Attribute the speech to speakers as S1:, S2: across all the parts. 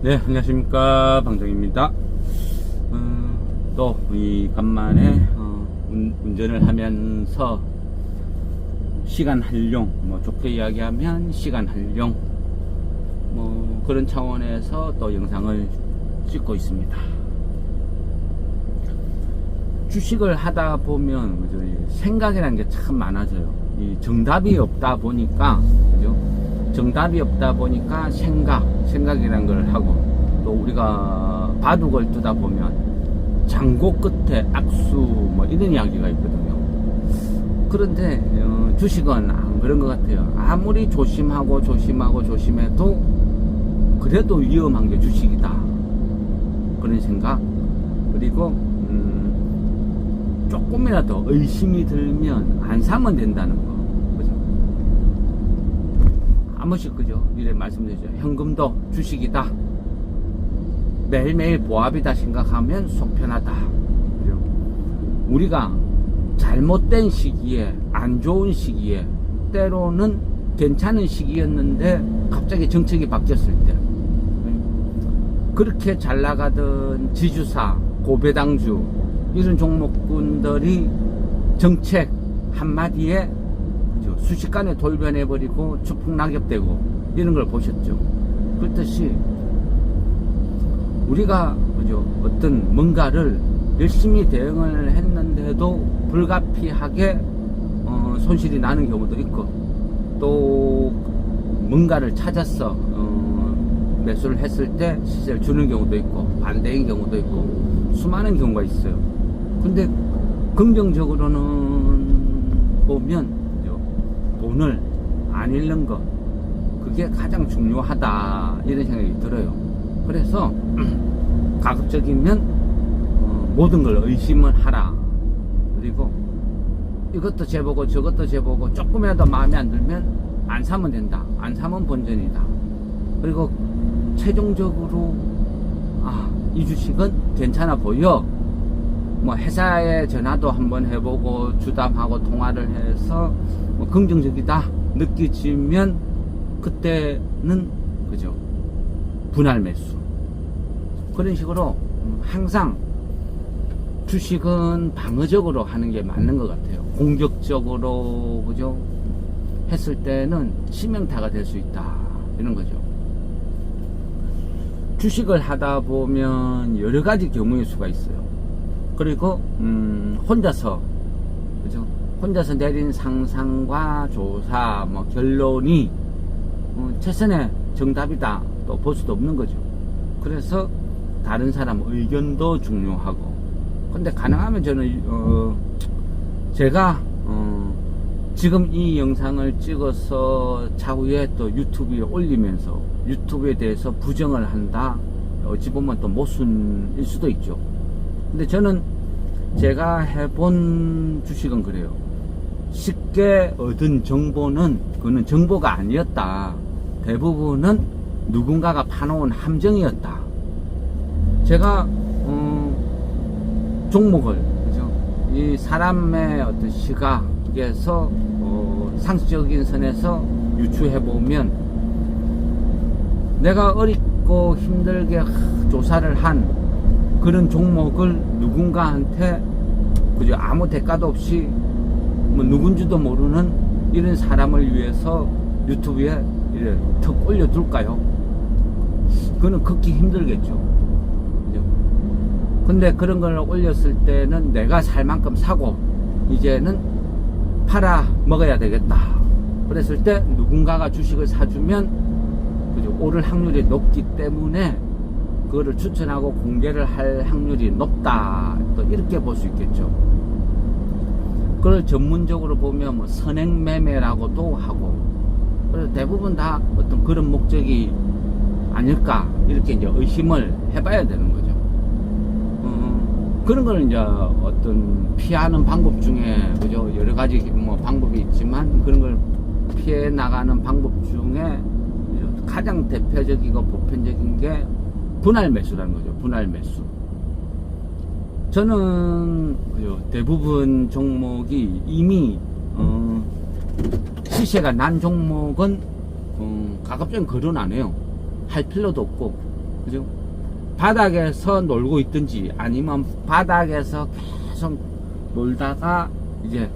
S1: 네, 안녕하십니까, 방정입니다. 또 이 간만에 운전을 하면서 시간 활용, 뭐 좋게 이야기하면 시간 활용, 뭐 그런 차원에서 또 영상을 찍고 있습니다. 주식을 하다 보면 생각이라는 게 참 많아져요. 이 정답이 없다 보니까, 그죠? 정답이 없다 보니까 생각이란 걸 하고, 또 우리가 바둑을 뜨다 보면 장고 끝에 악수 뭐 이런 이야기가 있거든요. 그런데 주식은 안 그런 것 같아요. 아무리 조심해도 그래도 위험한 게 주식이다, 그런 생각. 그리고 조금이라도 의심이 들면 안 사면 된다는 거, 그죠? 한 번씩, 그죠? 이래 말씀드리죠. 현금도 주식이다, 매일매일 보합이다 생각하면 속 편하다, 그죠? 우리가 잘못된 시기에, 안 좋은 시기에, 때로는 괜찮은 시기였는데 갑자기 정책이 바뀌었을 때, 그렇게 잘 나가던 지주사, 고배당주 이런 종목군들이 정책 한마디에, 그죠? 순식간에 돌변해버리고 추풍낙엽되고 이런 걸 보셨죠. 그렇듯이 우리가, 그죠? 어떤 뭔가를 열심히 대응을 했는데도 불가피하게 손실이 나는 경우도 있고, 또 뭔가를 찾아서 매수를 했을 때 시세를 주는 경우도 있고, 반대인 경우도 있고, 수많은 경우가 있어요. 근데 긍정적으로는 보면, 그죠? 돈을 안 잃는 것, 그게 가장 중요하다, 이런 생각이 들어요. 그래서 가급적이면 모든 걸 의심을 하라. 그리고 이것도 재보고 저것도 재보고 조금이라도 마음에 안 들면 안 사면 된다. 안 사면 본전이다. 그리고 최종적으로 이 주식은 괜찮아 보여, 뭐 회사에 전화도 한번 해보고 주담하고 통화를 해서 뭐 긍정적이다 느끼지면 그때는, 그죠? 분할 매수. 그런 식으로 항상 주식은 방어적으로 하는 게 맞는 것 같아요. 공격적으로, 그죠? 했을 때는 치명타가 될 수 있다, 이런 거죠. 주식을 하다 보면 여러 가지 경우의 수가 있어요. 그리고 혼자서, 그죠? 혼자서 내린 상상과 조사, 뭐 결론이 최선의 정답이다 또 볼 수도 없는 거죠. 그래서 다른 사람 의견도 중요하고. 근데 가능하면 저는 제가 지금 이 영상을 찍어서 차후에 또 유튜브에 올리면서 유튜브에 대해서 부정을 한다, 어찌 보면 또 모순일 수도 있죠. 근데 저는 제가 해본 주식은 그래요. 쉽게 얻은 정보는 그거는 정보가 아니었다. 대부분은 누군가가 파놓은 함정이었다. 제가 종목을, 그죠? 이 사람의 어떤 시각에서 상식적인 선에서 유추해보면, 내가 어렵고 힘들게 조사를 한 그런 종목을 누군가한테, 그죠? 아무 대가도 없이 뭐 누군지도 모르는 이런 사람을 위해서 유튜브에 이렇게 턱 올려둘까요? 그거는 극히 힘들겠죠. 그죠? 근데 그런 걸 올렸을 때는 내가 살 만큼 사고 이제는 팔아 먹어야 되겠다. 그랬을 때 누군가가 주식을 사주면, 그죠? 오를 확률이 높기 때문에 그거를 추천하고 공개를 할 확률이 높다, 또 이렇게 볼 수 있겠죠. 그걸 전문적으로 보면 뭐 선행매매라고도 하고, 그래서 대부분 다 어떤 그런 목적이 아닐까, 이렇게 이제 의심을 해봐야 되는 거죠. 그런 걸 이제 어떤 피하는 방법 중에, 그죠? 여러 가지 뭐 방법이 있지만 그런 걸 피해 나가는 방법 중에 가장 대표적이고 보편적인 게 분할 매수라는 거죠. 분할 매수. 저는 대부분 종목이 이미 시세가 난 종목은 가급적이면 거론 안 해요. 할 필요도 없고, 그죠? 바닥에서 놀고 있든지 아니면 바닥에서 계속 놀다가 이제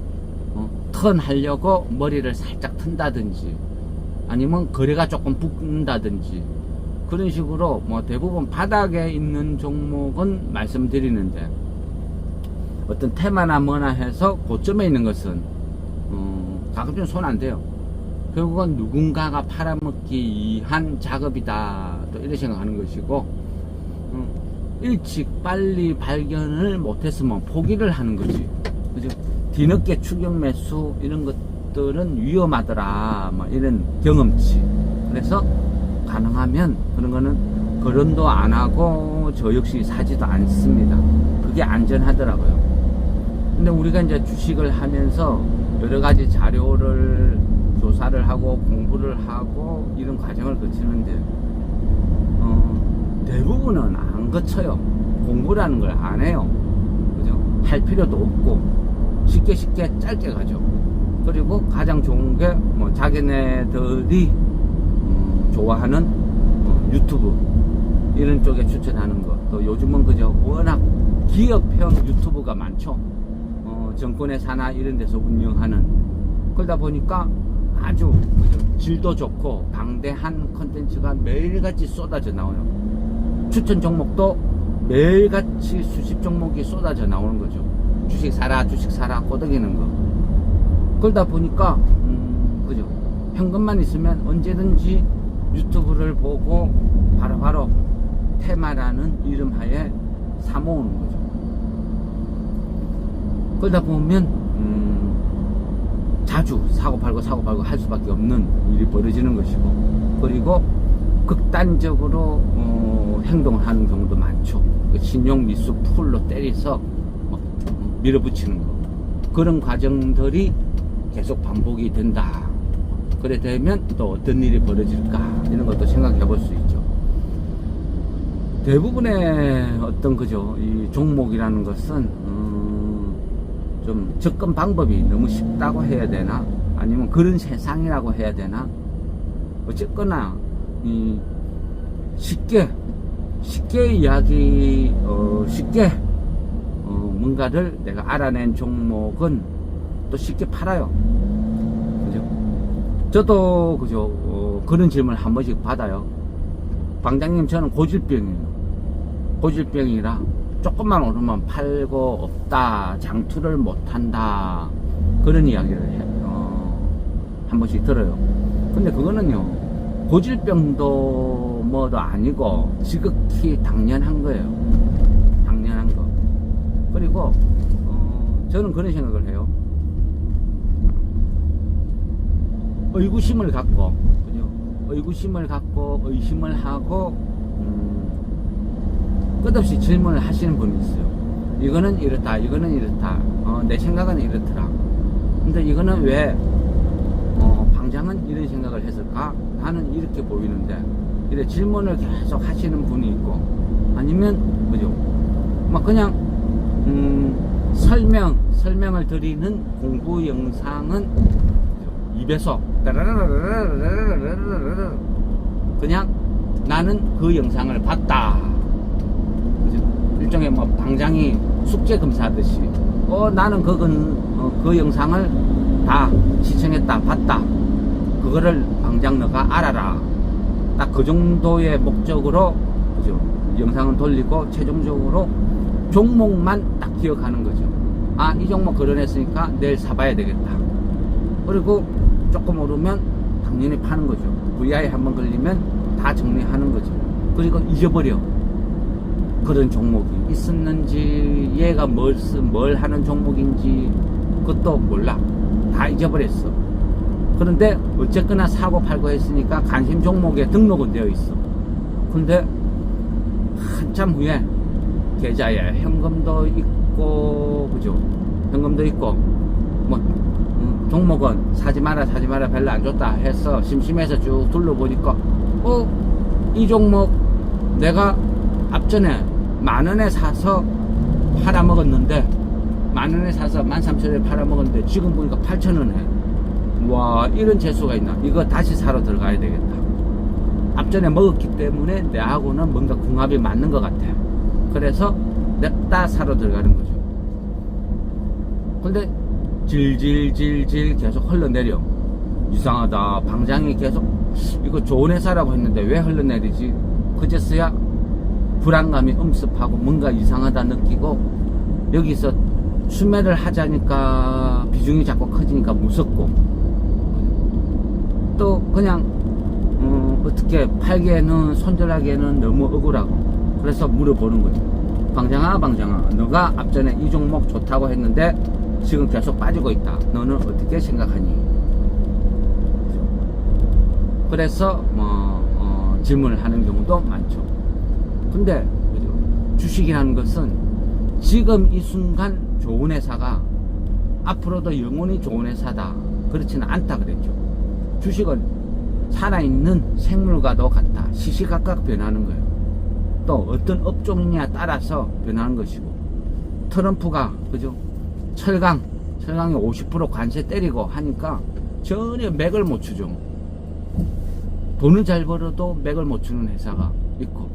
S1: 턴 하려고 머리를 살짝 튼다든지 아니면 거래가 조금 붙는다든지 그런 식으로 뭐 대부분 바닥에 있는 종목은 말씀드리는데 어떤 테마나 뭐나 해서 고점에 있는 것은 가급적 손 안 대요. 결국은 누군가가 팔아먹기 위한 작업이다 또 이렇게 생각하는 것이고 일찍 빨리 발견을 못했으면 포기를 하는 거지. 그죠? 뒤늦게 추격 매수 이런 것들은 위험하더라 뭐 이런 경험치. 그래서 가능하면 그런 거는 거론도 안 하고 저 역시 사지도 않습니다. 그게 안전하더라고요. 근데 우리가 이제 주식을 하면서 여러 가지 자료를 조사를 하고 공부를 하고 이런 과정을 거치는데 대부분은 안 거쳐요. 공부라는 걸 안 해요. 그죠? 할 필요도 없고 쉽게 짧게 가죠. 그리고 가장 좋은 게 뭐 자기네들이 좋아하는 유튜브 이런 쪽에 추천하는 거. 또 요즘은 그저 워낙 기업형 유튜브가 많죠. 정권회사나 이런 데서 운영하는. 그러다 보니까 아주 질도 좋고 방대한 컨텐츠가 매일같이 쏟아져 나와요. 추천 종목도 매일같이 수십 종목이 쏟아져 나오는 거죠. 주식 사라 꼬드기는 거. 그러다 보니까 그죠? 현금만 있으면 언제든지 유튜브를 보고 바로바로 테마라는 이름 하에 사모으는 거죠. 그러다 보면 자주 사고팔고 할 수밖에 없는 일이 벌어지는 것이고, 그리고 극단적으로 행동을 하는 경우도 많죠. 신용 미수 풀로 때려서 밀어붙이는 거. 그런 과정들이 계속 반복이 된다. 그래 되면 또 어떤 일이 벌어질까 이런 것도 생각해 볼 수 있죠. 대부분의 어떤 그죠 이 종목이라는 것은 좀 접근 방법이 너무 쉽다고 해야 되나 아니면 그런 세상이라고 해야 되나, 어쨌거나 쉽게 이야기 쉽게 뭔가를 내가 알아낸 종목은 또 쉽게 팔아요. 그죠? 저도 그죠 그런 질문을 한 번씩 받아요. 방장님, 저는 고질병이라 조금만 오르면 팔고 없다, 장투를 못한다, 그런 이야기를 한 번씩 들어요. 근데 그거는요 고질병도 뭐도 아니고 지극히 당연한 거예요. 당연한 거. 그리고 저는 그런 생각을 해요. 의구심을 갖고, 그죠? 의구심을 갖고 의심을 하고 끝없이 질문을 하시는 분이 있어요. 이거는 이렇다, 이거는 이렇다, 내 생각은 이렇더라. 근데 이거는 왜 방장은 이런 생각을 했을까? 나는 이렇게 보이는데, 이래 질문을 계속 하시는 분이 있고, 아니면 그죠? 막 그냥 설명을 드리는 공부 영상은 입에서 그냥 나는 그 영상을 봤다. 그죠? 일종의 뭐 방장이 숙제 검사하듯이 나는 그 영상을 다 시청했다, 봤다. 그거를 방장 너가 알아라. 딱 그 정도의 목적으로 그죠? 영상을 돌리고 최종적으로 종목만 딱 기억하는 거죠. 아, 이 종목 거론했으니까 내일 사봐야 되겠다. 그리고 조금 오르면 당연히 파는 거죠. VI 한번 걸리면 다 정리하는 거죠. 그리고 잊어버려. 그런 종목이 있었는지, 얘가 뭘 하는 종목인지 그것도 몰라. 다 잊어버렸어. 그런데 어쨌거나 사고 팔고 했으니까 관심 종목에 등록은 되어 있어. 근데 한참 후에 계좌에 현금도 있고, 그죠? 현금도 있고, 뭐 종목은 사지 마라 별로 안 좋다 해서 심심해서 쭉 둘러보니까 이 종목 내가 앞전에 10,000원에 사서 팔아먹었는데, 10,000원에 사서 13,000원에 팔아먹었는데 지금 보니까 8,000원에. 와, 이런 재수가 있나? 이거 다시 사러 들어가야 되겠다. 앞전에 먹었기 때문에 내하고는 뭔가 궁합이 맞는 것 같아요. 그래서 냅다 사러 들어가는 거죠. 근데 질질질질 계속 흘러내려. 이상하다. 방장이 계속 이거 좋은 회사라고 했는데 왜 흘러내리지? 그제서야 불안감이 엄습하고 뭔가 이상하다 느끼고, 여기서 수매를 하자니까 비중이 자꾸 커지니까 무섭고, 또 그냥 어떻게 팔기에는 손절하기에는 너무 억울하고, 그래서 물어보는 거죠. 방장아 너가 앞전에 이 종목 좋다고 했는데 지금 계속 빠지고 있다. 너는 어떻게 생각하니? 그래서 질문을 하는 경우도 많죠. 근데 주식이라는 것은 지금 이 순간 좋은 회사가 앞으로도 영원히 좋은 회사다, 그렇지는 않다 그랬죠. 주식은 살아있는 생물과도 같다. 시시각각 변하는 거예요. 또 어떤 업종이냐에 따라서 변하는 것이고, 트럼프가 그죠, 철강에 50% 관세 때리고 하니까 전혀 맥을 못 추죠. 돈을 잘 벌어도 맥을 못 추는 회사가 있고,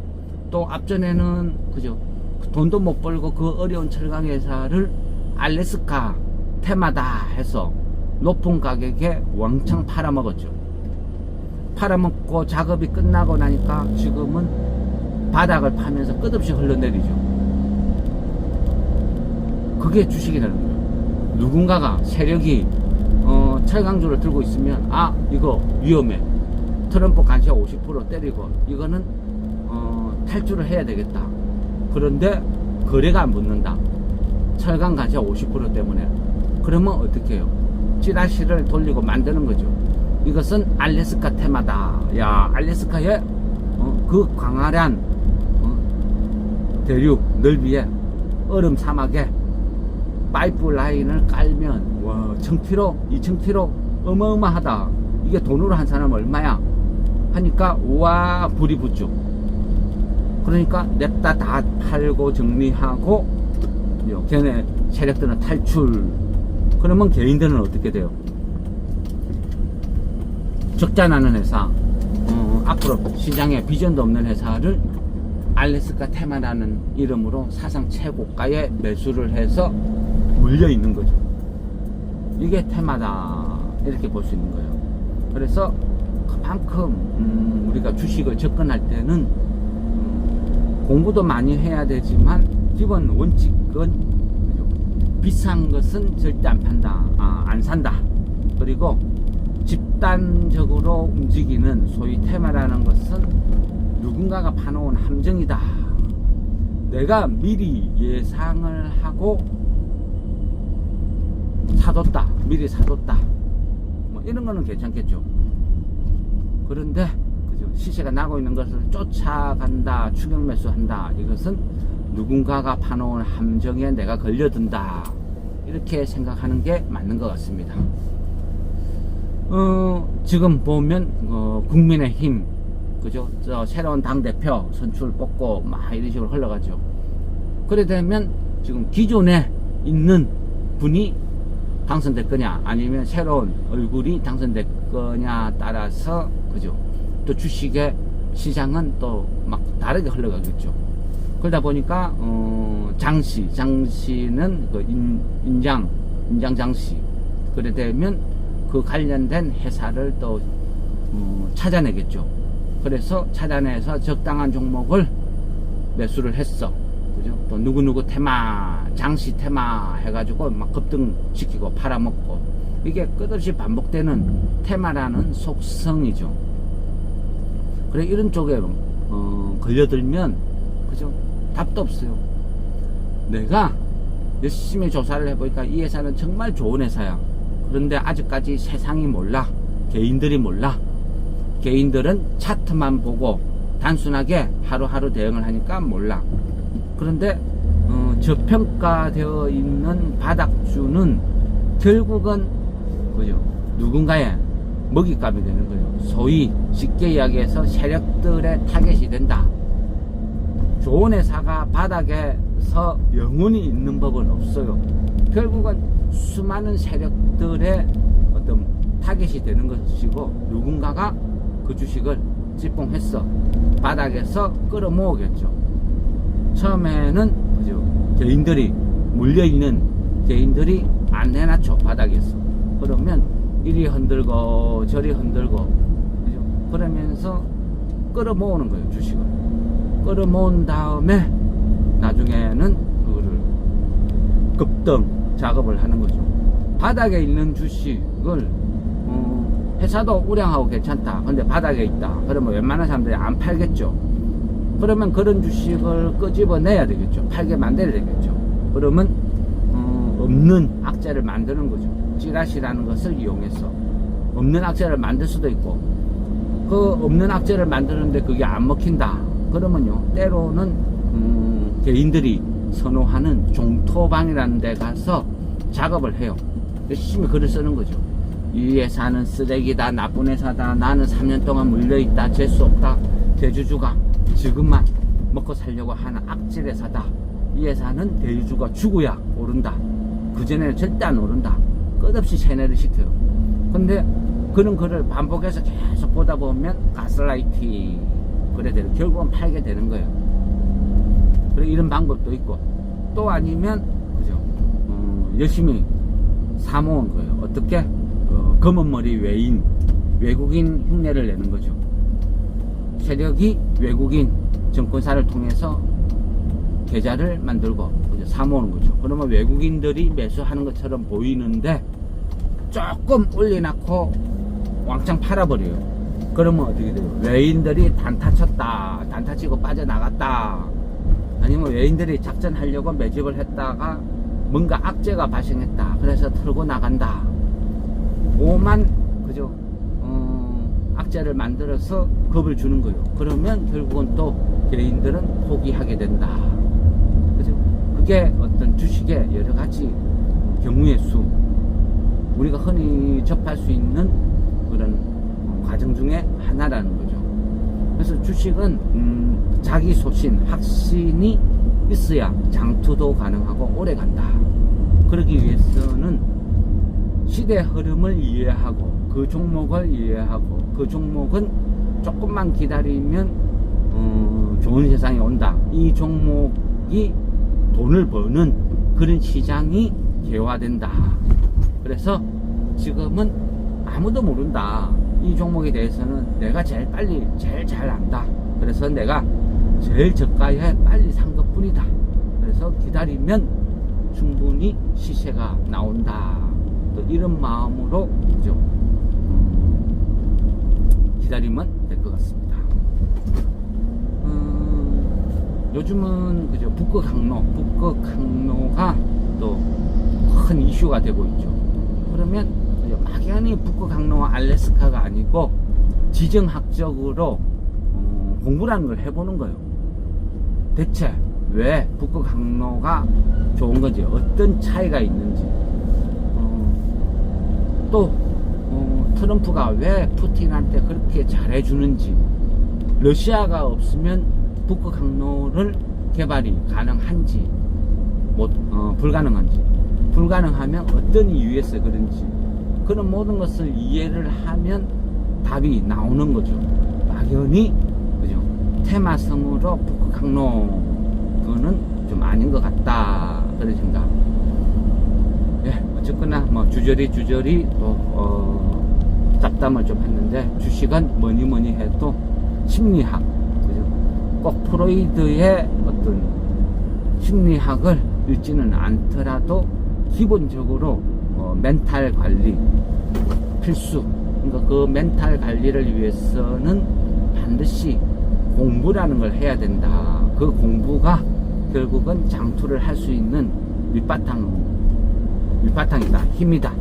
S1: 또 앞전에는 그죠, 돈도 못 벌고 그 어려운 철강 회사를 알래스카 테마다 해서 높은 가격에 왕창 팔아먹었죠. 팔아먹고 작업이 끝나고 나니까 지금은 바닥을 파면서 끝없이 흘러내리죠. 그게 주식이라는 거예요. 누군가가 세력이 철강주를 들고 있으면 이거 위험해, 트럼프 관세 50% 때리고 이거는 탈출을 해야 되겠다. 그런데 거래가 안 붙는다, 철강 관세 50% 때문에. 그러면 어떻게 해요? 찌라시를 돌리고 만드는 거죠. 이것은 알래스카 테마다. 야, 알래스카에 그 광활한 대륙 넓이에 얼음 사막에 파이프 라인을 깔면 와, 1000km, 2000km 어마어마하다. 이게 돈으로 한 사람 얼마야? 하니까 와, 불이 붙죠. 그러니까 냅다 다 팔고 정리하고 걔네 세력들은 탈출. 그러면 개인들은 어떻게 돼요? 적자 나는 회사, 앞으로 시장에 비전도 없는 회사를 알래스카 테마라는 이름으로 사상 최고가에 매수를 해서 물려 있는 거죠. 이게 테마다, 이렇게 볼 수 있는 거예요. 그래서 그만큼 우리가 주식을 접근할 때는 공부도 많이 해야 되지만, 기본 원칙은 비싼 것은 절대 안 판다, 안 산다. 그리고 집단적으로 움직이는 소위 테마라는 것은 누군가가 파놓은 함정이다. 내가 미리 예상을 하고 사뒀다, 미리 사뒀다, 뭐 이런 거는 괜찮겠죠. 그런데 그죠, 시세가 나고 있는 것을 쫓아간다, 추격 매수한다, 이것은 누군가가 파놓은 함정에 내가 걸려든다, 이렇게 생각하는 게 맞는 것 같습니다. 지금 보면 국민의힘 그죠, 새로운 당대표 선출 뽑고 막 이런 식으로 흘러가죠. 그래 되면 지금 기존에 있는 분이 당선될 거냐 아니면 새로운 얼굴이 당선될 거냐 따라서 그죠, 또 주식의 시장은 또 막 다르게 흘러가겠죠. 그러다 보니까 장씨는 그 인장 장씨, 그래 되면 그 관련된 회사를 또 찾아내겠죠. 그래서 찾아내서 적당한 종목을 매수를 했어. 그죠? 또 누구누구 테마, 장씨 테마 해가지고 막 급등시키고 팔아먹고, 이게 끝없이 반복되는 테마라는 속성이죠. 그래, 이런 쪽에 걸려들면 그죠? 답도 없어요. 내가 열심히 조사를 해보니까 이 회사는 정말 좋은 회사야. 그런데 아직까지 세상이 몰라, 개인들이 몰라. 개인들은 차트만 보고 단순하게 하루하루 대응을 하니까 몰라. 그런데 저평가되어 있는 바닥주는 결국은 그죠, 누군가의 먹잇감이 되는 거예요. 소위 쉽게 이야기해서 세력들의 타겟이 된다. 좋은 회사가 바닥에서 영원히 있는 법은 없어요. 결국은 수많은 세력들의 어떤 타겟이 되는 것이고, 누군가가 그 주식을 찌뽕했어. 바닥에서 끌어모으겠죠. 처음에는 그죠? 개인들이 물려있는 개인들이 안 해놨죠. 바닥에서. 그러면 이리 흔들고 저리 흔들고 그죠? 그러면서 끌어모으는 거예요. 주식을 끌어모은 다음에 나중에는 그거를 급등 작업을 하는 거죠. 바닥에 있는 주식을 회사도 우량하고 괜찮다. 근데 바닥에 있다. 그러면 웬만한 사람들이 안 팔겠죠. 그러면 그런 주식을 끄집어내야 되겠죠. 팔게 만들어야 되겠죠. 그러면 없는 악재를 만드는 거죠. 찌라시라는 것을 이용해서 없는 악재를 만들 수도 있고, 그 없는 악재를 만드는데 그게 안 먹힌다. 그러면요, 때로는 개인들이 선호하는 종토방이라는 데 가서 작업을 해요. 열심히 글을 쓰는 거죠. 이 회사는 쓰레기다, 나쁜 회사다, 나는 3년 동안 물려있다, 재수 없다, 대주주가 지금만 먹고 살려고 하는 악질 회사다, 이 회사는 대주주가 죽어야 오른다, 그전에는 절대 안 오른다, 끝없이 세뇌를 시켜요. 근데 그런 글을 반복해서 계속 보다 보면 가스라이팅, 그래 되는, 결국은 팔게 되는 거예요. 그래, 이런 방법도 있고, 또 아니면 그죠, 열심히 사모은 거예요. 어떻게? 검은머리 외국인 흉내를 내는 거죠. 세력이 외국인 정권사를 통해서 계좌를 만들고 그죠? 사모으는 거죠. 그러면 외국인들이 매수하는 것처럼 보이는데 조금 올려놓고 왕창 팔아버려요. 그러면 어떻게 돼요? 외인들이 단타 쳤다, 단타 치고 빠져나갔다, 아니면 외인들이 작전하려고 매집을 했다가 뭔가 악재가 발생했다, 그래서 털고 나간다. 오만 그죠? 악재를 만들어서 겁을 주는 거예요. 그러면 결국은 또 개인들은 포기하게 된다. 그죠? 그게 어떤 주식의 여러 가지 경우의 수, 우리가 흔히 접할 수 있는 그런 과정 중에 하나라는 거죠. 그래서 주식은 자기 소신, 확신이 있어야 장투도 가능하고 오래 간다. 그러기 위해서는 시대 흐름을 이해하고 그 종목을 이해하고 그 종목은 조금만 기다리면 좋은 세상이 온다. 이 종목이 돈을 버는 그런 시장이 개화된다. 그래서 지금은 아무도 모른다. 이 종목에 대해서는 내가 제일 빨리 제일 잘 안다. 그래서 내가 제일 저가에 빨리 산 것뿐이다. 그래서 기다리면 충분히 시세가 나온다. 또 이런 마음으로 그죠? 기다리면 될 것 같습니다. 요즘은 그죠? 북극 항로가 또 큰 이슈가 되고 있죠. 그러면 그죠? 막연히 북극 항로와 알래스카가 아니고 지정학적으로 공부라는 걸 해보는 거예요. 대체 왜 북극 항로가 좋은 건지, 어떤 차이가 있는지, 또 트럼프가 왜 푸틴한테 그렇게 잘해주는지, 러시아가 없으면 북극 항로를 개발이 가능한지, 불가능한지, 불가능하면 어떤 이유에서 그런지, 그런 모든 것을 이해를 하면 답이 나오는 거죠. 막연히 그죠? 테마성으로 북극 항로 그거는 좀 아닌 것 같다, 그런 생각. 예, 어쨌거나 뭐 주저리 또 잡담을 좀 했는데, 주식은 뭐니 해도 심리학, 그죠? 꼭 프로이드의 어떤 심리학을 읽지는 않더라도 기본적으로 멘탈 관리 필수. 그러니까 그 멘탈 관리를 위해서는 반드시 공부라는 걸 해야 된다. 그 공부가 결국은 장투를 할 수 있는 밑바탕이다, 힘이다.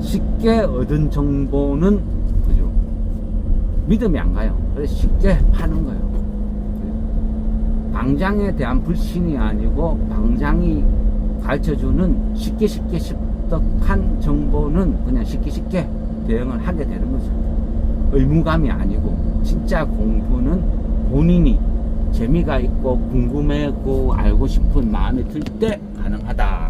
S1: 쉽게 얻은 정보는 그죠? 믿음이 안 가요. 그래서 쉽게 파는 거예요. 방장에 대한 불신이 아니고, 방장이 가르쳐주는 쉽게 습득한 정보는 그냥 쉽게 대응을 하게 되는 거죠. 의무감이 아니고, 진짜 공부는 본인이 재미가 있고 궁금하고 알고 싶은 마음이 들 때 가능하다.